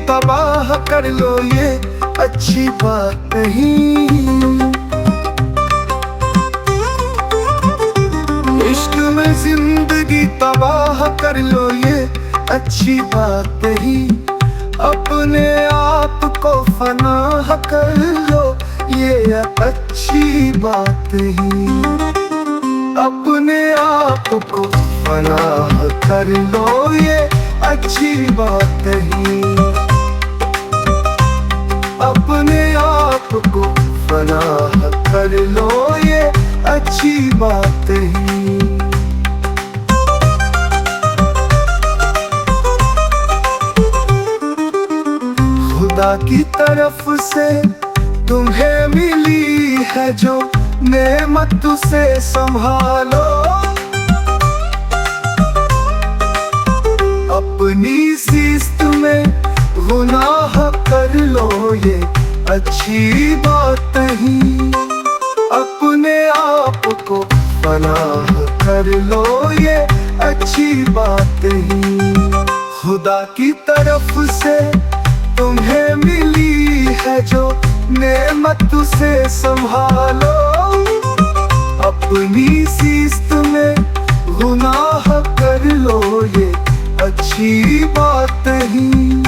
तबाह कर लो ये अच्छी बात नहीं। इश्क में जिंदगी तबाह कर लो ये अच्छी बात नहीं। अपने आप को फनाह कर लो ये अच्छी बात नहीं। अपने आप को फनाह कर लो ये अच्छी बात नहीं। अपने आप को फनाह कर लो ये अच्छी बात नहीं। खुदा की तरफ से तुम्हें मिली है जो नेमत उसे संभालो। अपनी शिस्त में गुनाह कर लो ये अच्छी बात नहीं। अपने आप को फनाह कर लो ये अच्छी बात नहीं। खुदा की तरफ से तुम्हें मिली है जो नेमत उसे संभालो। अपनी शिस्त में गुनाह कर लो ये अच्छी बात नहीं।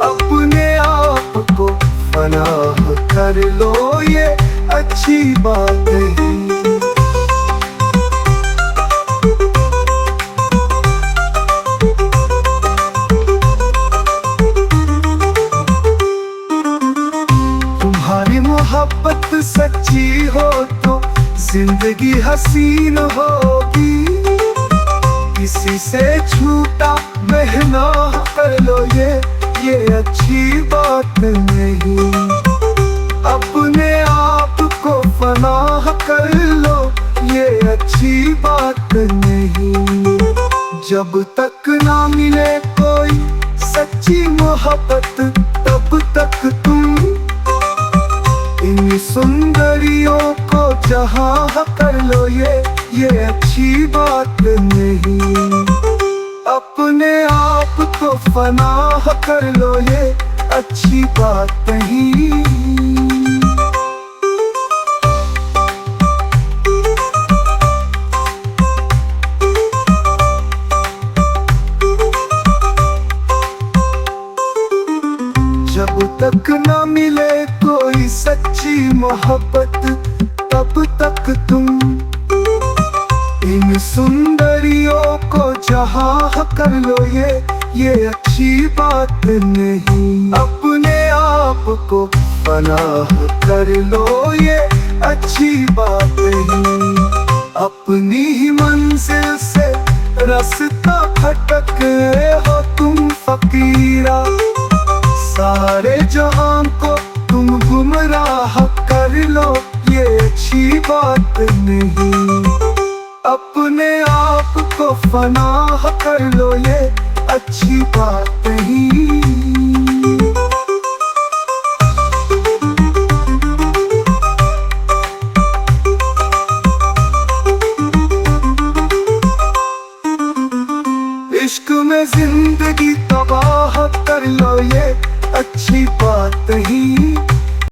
अपने आप को फनाह कर लो ये अच्छी बात नहीं। तुम्हारी मोहब्बत सच्ची हो तो जिंदगी हसीन होगी। किसी से झूठा बहना कर लो ये अच्छी बात नहीं। अपने आप को फनाह कर लो ये अच्छी बात नहीं। जब तक ना मिले कोई सच्ची मोहब्बत तब तक तुम इन सुंदरियों को जहाँ कर लो ये अच्छी बात नहीं। अपने आप को फनाह कर लो ये अच्छी बात नहीं। जब तक न मिले कोई सच्ची मोहब्बत तब तक तुम इन सुंदरियों को जहाँ कर लो ये अच्छी बात नहीं। अपने आप को फनाह कर लो ये अच्छी बात नहीं। अपनी ही मंजिल से रास्ता भटक रहे हो तुम फकीरा। सारे जहां को